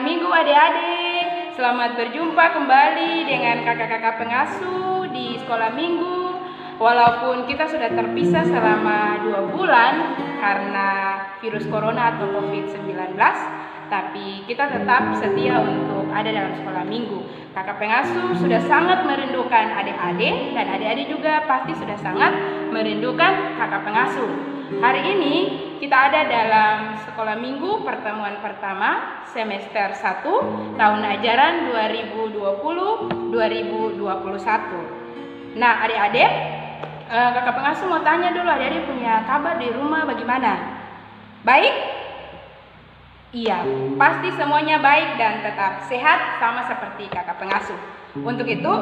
Minggu adik-adik. Selamat berjumpa kembali dengan kakak-kakak pengasuh di sekolah minggu. Walaupun kita sudah terpisah selama 2 bulan karena virus corona atau COVID-19, tapi kita tetap setia untuk ada dalam sekolah minggu. Kakak pengasuh sudah sangat merindukan adik-adik, dan adik-adik juga pasti sudah sangat merindukan kakak pengasuh. Hari ini kita ada dalam sekolah minggu pertemuan pertama semester 1 tahun ajaran 2020-2021. Nah adik-adik, kakak pengasuh mau tanya dulu, adik-adik punya kabar di rumah bagaimana? Baik? Iya, pasti semuanya baik dan tetap sehat sama seperti kakak pengasuh. Untuk itu,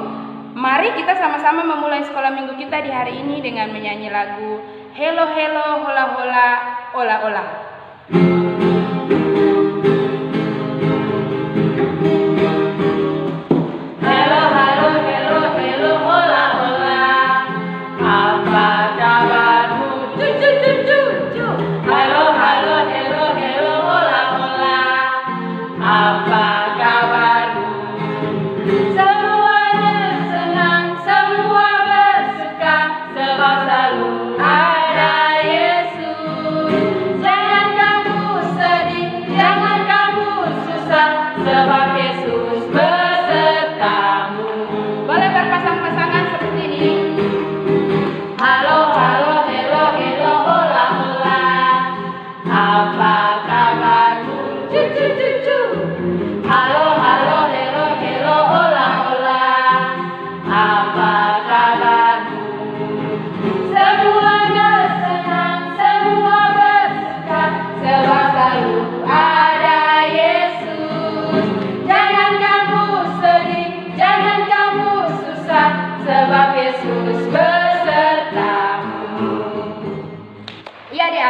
mari kita sama-sama memulai sekolah minggu kita di hari ini dengan menyanyi lagu Hello Hello Hola Hola Ola Ola.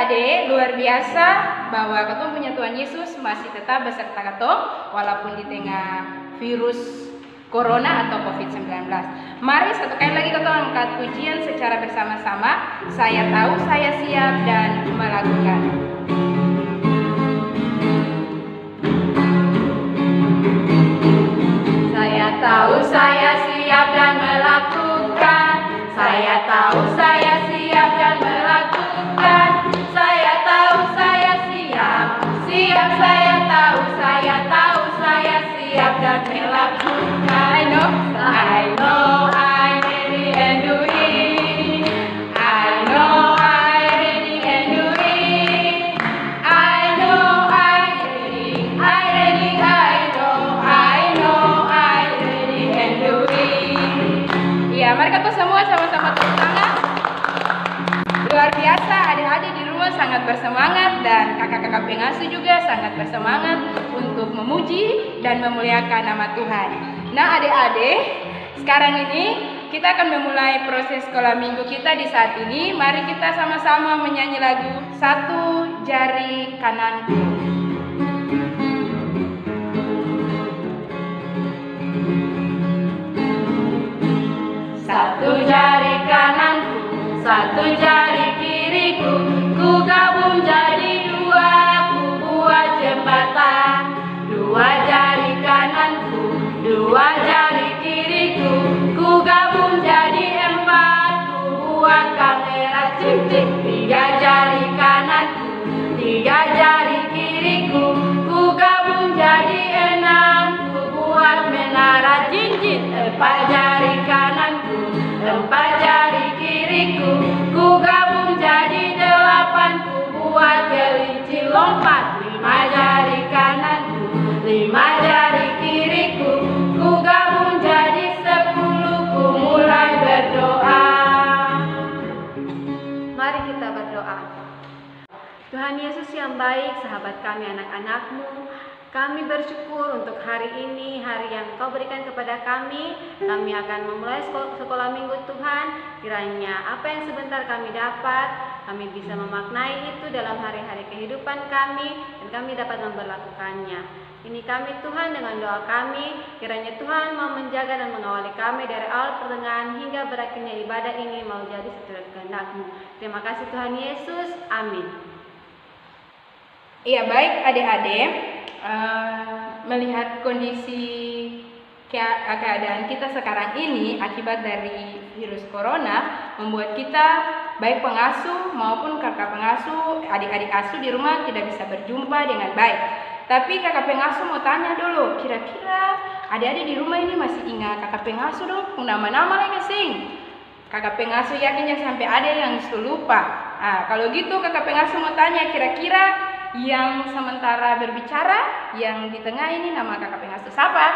Adik, luar biasa bahwa ketemu punya Tuhan Yesus masih tetap beserta ketemu walaupun di tengah virus corona atau COVID-19. Mari satu kali lagi kita angkat pujian secara bersama-sama. Saya tahu saya siap dan melakukan. Saya tahu saya siap dan melakukan. Saya tahu saya siap dan melakukan. Saya tahu saya siap. Siap saya tahu saya siap dan melakukan. I know I'm ready and doing. I know I'm ready and doing. I know I'm ready. I know I'm ready and doing. Ya, mari kita semua sama-sama tepuk tangan. Luar biasa, adik-adik di rumah sangat bersemangat dan kakak-kakak pengasuh juga sangat bersemangat untuk memuji dan memuliakan nama Tuhan. Nah adik-adik, sekarang ini kita akan memulai proses sekolah minggu kita di saat ini. Mari kita sama-sama menyanyi lagu Satu Jari Kananku. Satu jari kananku, satu jari kiriku, ku gabung jadi dua, ku buat jembatan. Dua jari kananku, dua jari kiriku, ku gabung jadi 4, ku buat kamera cincin. 3 jari kananku, 3 jari kiriku, ku gabung jadi 6, ku buat menara cincin. 4 jari kananku, 4 jari kiriku, ku gabung jadi 8, ku buat kelinci lompat. 5 jari kananku, 5 jari kiriku, ku gabung jadi 10, ku mulai berdoa. Mari kita berdoa. Tuhan Yesus yang baik, sahabat kami anak-anak-Mu, kami bersyukur untuk hari ini, hari yang Kau berikan kepada kami. Kami akan memulai sekolah minggu Tuhan. Kiranya apa yang sebentar kami dapat, kami bisa memaknai itu dalam hari-hari kehidupan kami, dan kami dapat memberlakukannya. Ini kami Tuhan dengan doa kami, kiranya Tuhan mau menjaga dan mengawali kami dari awal pertengahan hingga berakhirnya ibadah ini mau jadi seturut kehendak-Mu. Terima kasih Tuhan Yesus, amin. Iya baik adik-adik, melihat kondisi keadaan kita sekarang ini akibat dari virus corona membuat kita baik pengasuh maupun kakak pengasuh, adik-adik asuh di rumah tidak bisa berjumpa dengan baik. Tapi kakak pengasuh mau tanya dulu, kira-kira adik-adik di rumah ini masih ingat kakak pengasuh dong? Nama-nama lagi sing. Kakak pengasuh yakin sampai ada yang lupa. Nah, kalau gitu kakak pengasuh mau tanya, kira-kira yang sementara berbicara, yang di tengah ini nama kakak pengasuh siapa?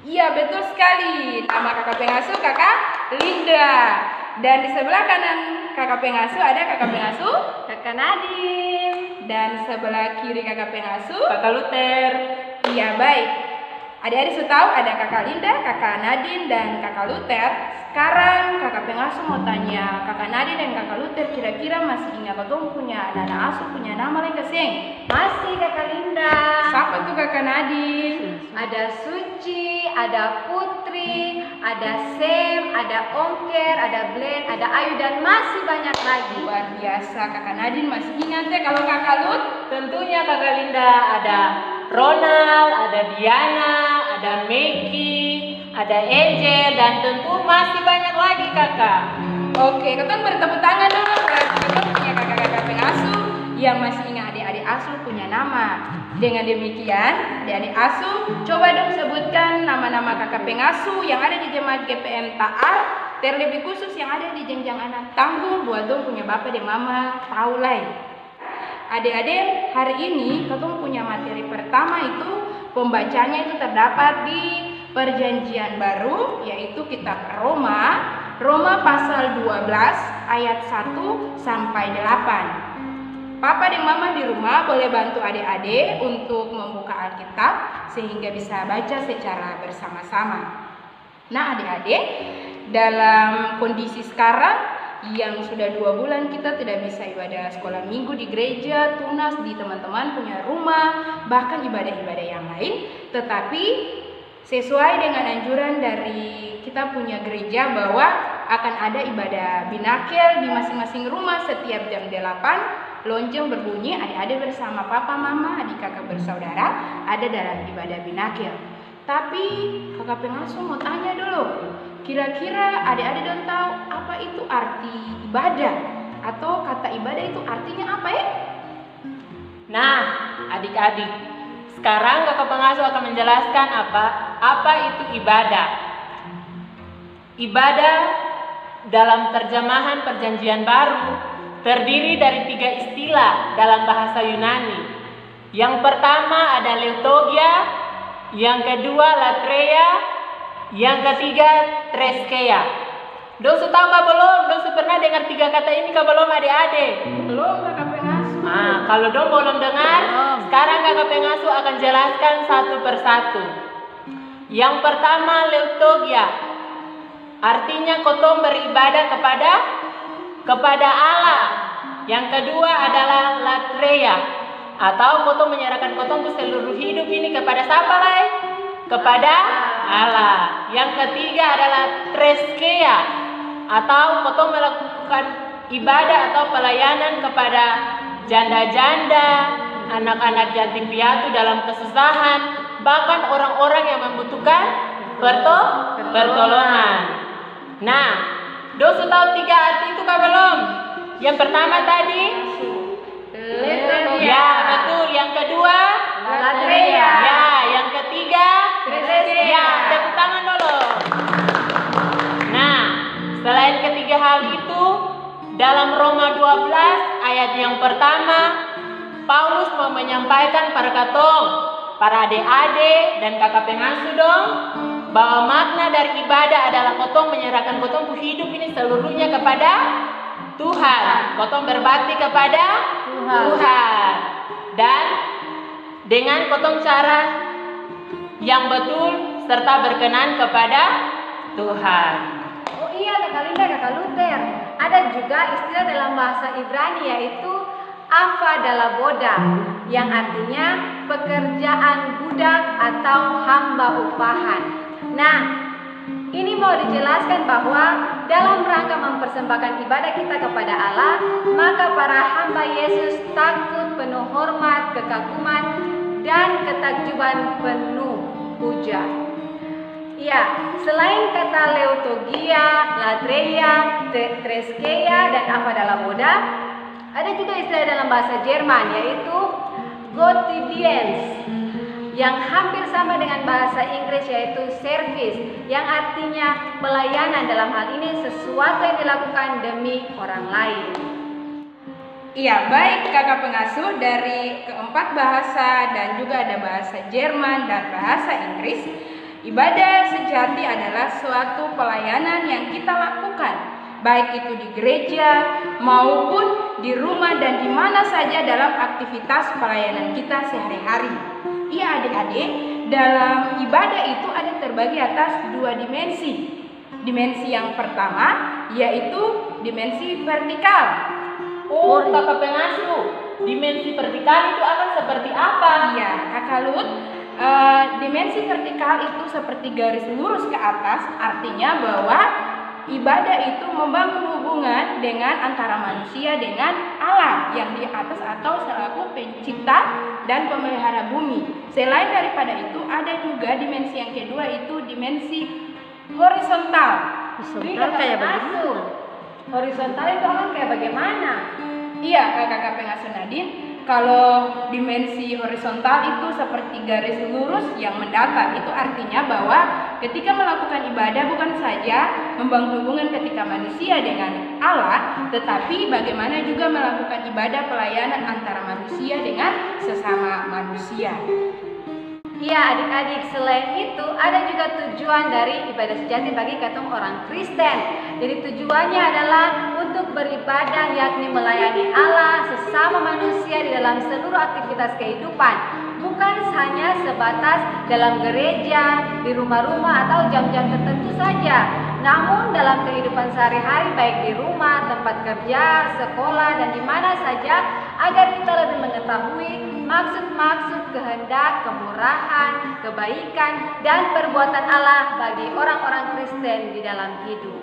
Iya, betul sekali. Nama kakak pengasuh kakak Linda. Dan di sebelah kanan kakak pengasuh ada kakak pengasuh Kakak Nadine. dan sebelah kiri kakak pengasuh Kakak Luther. Iya, baik. Adik-adik sudah tahu ada kakak Linda, kakak Nadine, dan kakak Luther. Sekarang kakak pengasuh mau tanya kakak Nadine dan kakak Luther, kira-kira masih ingat dong punya anak asuh punya nama lagi kesing? Masih Kakak Linda. Siapa tuh kakak Nadine? Ada Suci, ada Putri, ada Sam, ada Ongker, ada Glenn, ada Ayu, dan masih banyak lagi. Luar biasa, kakak Nadine masih ingat ya. Kalau kakak Lut? Tentunya Kakak Linda ada Ronald, ada Diana, ada Meki, ada Angel, dan tentu masih banyak lagi kakak. Oke, kita beri tepuk tangan dulu. Berarti kita punya kakak-kakak pengasuh yang masih ingat adik-adik asuh punya nama. Dengan demikian, adik-adik asuh, coba dong sebutkan nama-nama kakak pengasuh yang ada di jemaat GPM Taat, terlebih khusus yang ada di jenjang anak tanggung, buat dong punya bapak dan mama tahu lah. Adik-adik, hari ini kita punya materi pertama itu pembacanya itu terdapat di Perjanjian Baru, yaitu kitab Roma pasal 12 ayat 1 sampai 8. Papa dan mama di rumah boleh bantu adik-adik untuk membuka Alkitab sehingga bisa baca secara bersama-sama. Nah, adik-adik, dalam kondisi sekarang yang sudah 2 bulan kita tidak bisa ibadah sekolah minggu di gereja, tunas di teman-teman punya rumah, bahkan ibadah-ibadah yang lain, tetapi sesuai dengan anjuran dari kita punya gereja bahwa akan ada ibadah binakel di masing-masing rumah setiap jam 8, lonceng berbunyi, adik-adik bersama papa, mama, adik kakak bersaudara ada dalam ibadah binakel. Tapi kakak pengasuh mau tanya dulu, kira-kira adik-adik don't tahu apa itu arti ibadah? Atau kata ibadah itu artinya apa ya? Nah, adik-adik, sekarang kakak pengasuh akan menjelaskan apa itu ibadah. Ibadah dalam terjemahan Perjanjian Baru terdiri dari 3 istilah dalam bahasa Yunani. Yang pertama ada liturgia, yang kedua latreia, yang ketiga treskeia. Dosu tahu kah belum? Dosu pernah dengar 3 kata ini kah belum adik-adik? Belum kakak pengasuh. Nah, kalau dong belum dengar, sekarang kakak pengasuh akan jelaskan satu persatu. Yang pertama liturgia, artinya kotong beribadah kepada Allah. Yang kedua adalah latreia, atau kotong menyerahkan kotong ke seluruh hidup ini kepada siapa lah? Kepada Allah. Yang ketiga adalah treskeia, atau kotong melakukan ibadah atau pelayanan kepada janda-janda, anak-anak yatim piatu dalam kesusahan, bahkan orang-orang yang membutuhkan pertolongan. Nah, dosu tahu 3 arti itu kah belum? Yang pertama tadi Liturgia. ya, betul. Yang kedua Latreia. ya, yang ketiga Treskeia. ya, tepuk tangan dulu. Nah, selain ketiga hal itu, dalam Roma 12 ayat yang pertama, Paulus mau menyampaikan para katong, para adik-adik dan kakak pengasuh dong, bahwa makna dari ibadah adalah kotong menyerahkan kotong hidup ini seluruhnya kepada Tuhan. Kotong berbakti kepada Tuhan. Dan dengan kotong cara yang betul serta berkenan kepada Tuhan. Oh iya Kakak Linda, Kakak Luther. Ada juga istilah dalam bahasa Ibrani yaitu Avadalaboda, yang artinya pekerjaan budak atau hamba upahan. Nah, ini mau dijelaskan bahwa dalam rangka mempersembahkan ibadah kita kepada Allah, maka para hamba Yesus takut, penuh hormat, kekaguman, dan ketakjuban penuh puja. Ya, selain kata Leotogia, Latreia, Treskeia, dan Avadalaboda, ada juga istilah dalam bahasa Jerman yaitu Gottesdienst yang hampir sama dengan bahasa Inggris yaitu service, yang artinya pelayanan. Dalam hal ini sesuatu yang dilakukan demi orang lain. Iya, baik kakak pengasuh, dari keempat bahasa dan juga ada bahasa Jerman dan bahasa Inggris, ibadah sejati adalah suatu pelayanan yang kita lakukan, baik itu di gereja maupun di rumah dan di mana saja dalam aktivitas pelayanan kita sehari-hari. Iya adik-adik, dalam ibadah itu ada terbagi atas dua dimensi. Dimensi yang pertama yaitu dimensi vertikal. Oh, kakak pengasuh, dimensi vertikal itu akan seperti apa? Iya, kakak Lut, dimensi vertikal itu seperti garis lurus ke atas, artinya bahwa ibadah itu membangun hubungan dengan antara manusia dengan Allah yang di atas atau selaku pencipta dan pemelihara bumi. Selain daripada itu ada juga dimensi yang kedua, itu dimensi horizontal. Horizontal kayak begitu. Horizontal itu akan kayak bagaimana? Iya, kakak pengasuh Nadine. Kalau dimensi horizontal itu seperti garis lurus yang mendatar. Itu artinya bahwa ketika melakukan ibadah bukan saja membangun hubungan ketika manusia dengan Allah, tetapi bagaimana juga melakukan ibadah pelayanan antara manusia dengan sesama manusia. Iya adik-adik, selain itu ada juga tujuan dari ibadah sejati bagi katong orang Kristen. Jadi tujuannya adalah untuk beribadah, yakni melayani Allah sesama manusia di dalam seluruh aktivitas kehidupan. Bukan hanya sebatas dalam gereja, di rumah-rumah atau jam-jam tertentu saja, namun dalam kehidupan sehari-hari baik di rumah, tempat kerja, sekolah, dan di mana saja, agar kita lebih mengetahui maksud-maksud kehendak, kemurahan, kebaikan, dan perbuatan Allah bagi orang-orang Kristen di dalam hidup.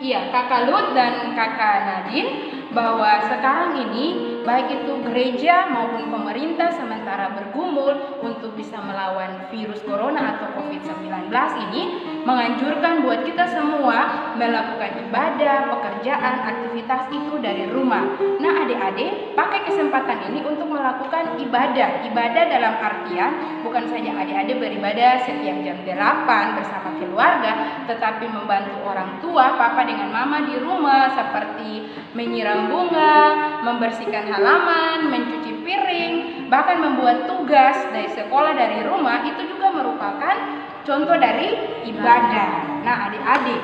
Iya, kakak Lut dan kakak Nadine, bahwa sekarang ini baik itu gereja maupun pemerintah sementara bergumul untuk bisa melawan virus corona atau COVID-19 ini menganjurkan buat kita semua melakukan ibadah, pekerjaan, aktivitas itu dari rumah. Nah adik-adik, pakai kesempatan ini untuk melakukan ibadah. Ibadah dalam artian bukan saja adik-adik beribadah setiap jam 8 bersama keluarga, tetapi membantu orang tua, papa dengan mama di rumah seperti menyiram bunga, membersihkan halaman, mencuci piring, bahkan membuat tugas dari sekolah dari rumah, itu juga merupakan contoh dari ibadah. Nah adik-adik,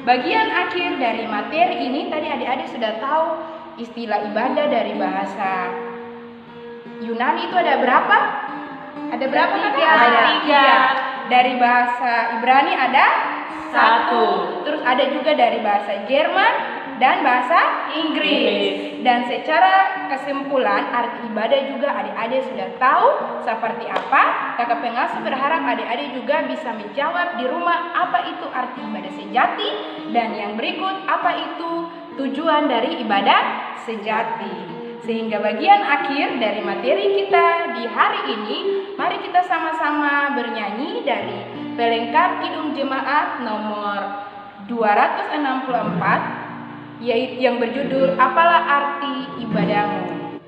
bagian akhir dari materi ini tadi adik-adik sudah tahu istilah ibadah dari bahasa Yunani itu ada berapa? Ada berapa kakak? Ada 3. Dari bahasa Ibrani ada 1. Terus ada juga dari bahasa Jerman dan bahasa Inggris. Dan secara kesimpulan arti ibadah juga adik-adik sudah tahu seperti apa. Kakak pengasuh berharap adik-adik juga bisa menjawab di rumah apa itu arti ibadah sejati, dan yang berikut apa itu tujuan dari ibadah sejati. Sehingga bagian akhir dari materi kita di hari ini, mari kita sama-sama bernyanyi dari pelengkap Kidung Jemaat nomor 264 yaitu yang berjudul Apalah Arti Ibadahmu.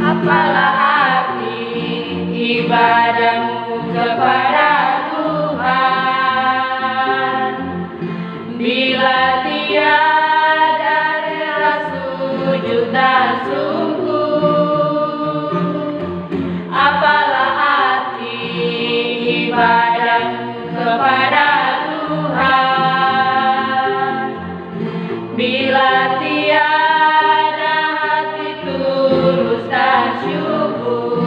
Apalah arti ibadahmu kepada Tuhan, bila tiada rela sujud dan sungguh? Apalah arti ibadahmu kepada Tuhan, bila tiada hati tulus dan syukur?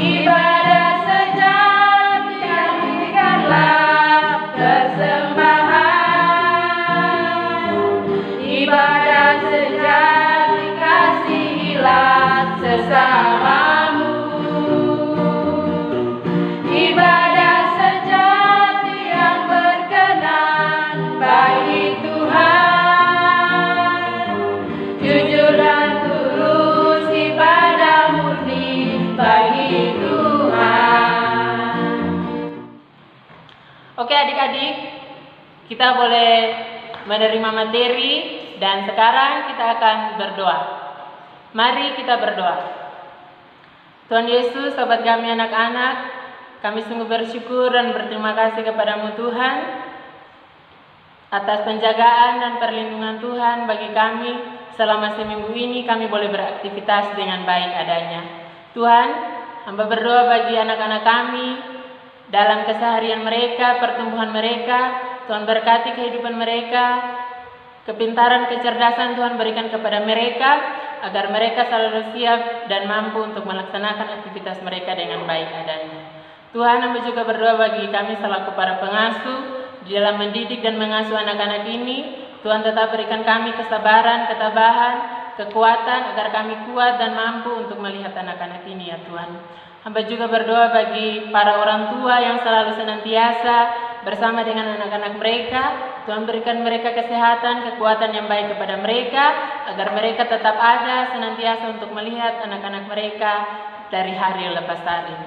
Ibadah sejati yang berikanlah persembahan Oke adik-adik, kita boleh menerima materi dan sekarang kita akan berdoa. Mari kita berdoa. Tuhan Yesus, sobat kami anak-anak, kami sungguh bersyukur dan berterima kasih kepadamu Tuhan atas penjagaan dan perlindungan Tuhan bagi kami selama seminggu ini kami boleh beraktivitas dengan baik adanya. Tuhan, hamba berdoa bagi anak-anak kami dalam keseharian mereka, pertumbuhan mereka. Tuhan berkati kehidupan mereka, kepintaran, kecerdasan Tuhan berikan kepada mereka, agar mereka selalu siap dan mampu untuk melaksanakan aktivitas mereka dengan baik adanya. Tuhan, hamba juga berdoa bagi kami selaku para pengasuh di dalam mendidik dan mengasuh anak-anak ini. Tuhan tetap berikan kami kesabaran, ketabahan, kekuatan agar kami kuat dan mampu untuk melihat anak-anak ini ya Tuhan. Hamba juga berdoa bagi para orang tua yang selalu senantiasa bersama dengan anak-anak mereka. Tuhan berikan mereka kesehatan, kekuatan yang baik kepada mereka, agar mereka tetap ada senantiasa untuk melihat anak-anak mereka dari hari lepas hari.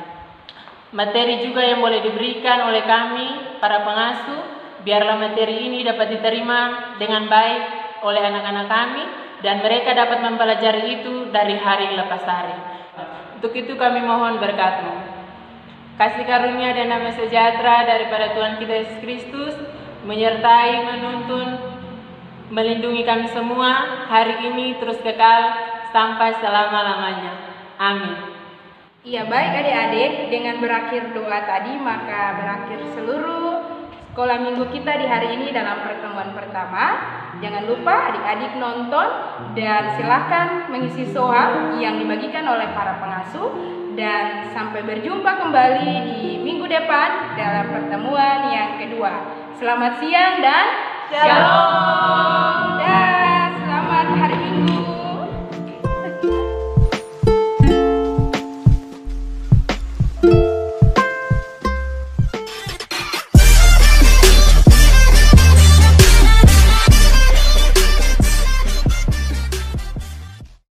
Materi juga yang boleh diberikan oleh kami, para pengasuh, biarlah materi ini dapat diterima dengan baik oleh anak-anak kami, dan mereka dapat mempelajari itu dari hari lepas hari. Untuk itu kami mohon berkat-Mu. Kasih karunia dan damai sejahtera daripada Tuhan kita Yesus Kristus menyertai, menuntun, melindungi kami semua hari ini terus kekal sampai selama-lamanya. Amin. Iya, baik adik-adik, dengan berakhir doa tadi maka berakhir seluruh sekolah minggu kita di hari ini dalam pertemuan pertama. Jangan lupa adik-adik nonton dan silakan mengisi soal yang dibagikan oleh para pengasuh, dan sampai berjumpa kembali di minggu depan dalam pertemuan yang kedua. Selamat siang dan shalom.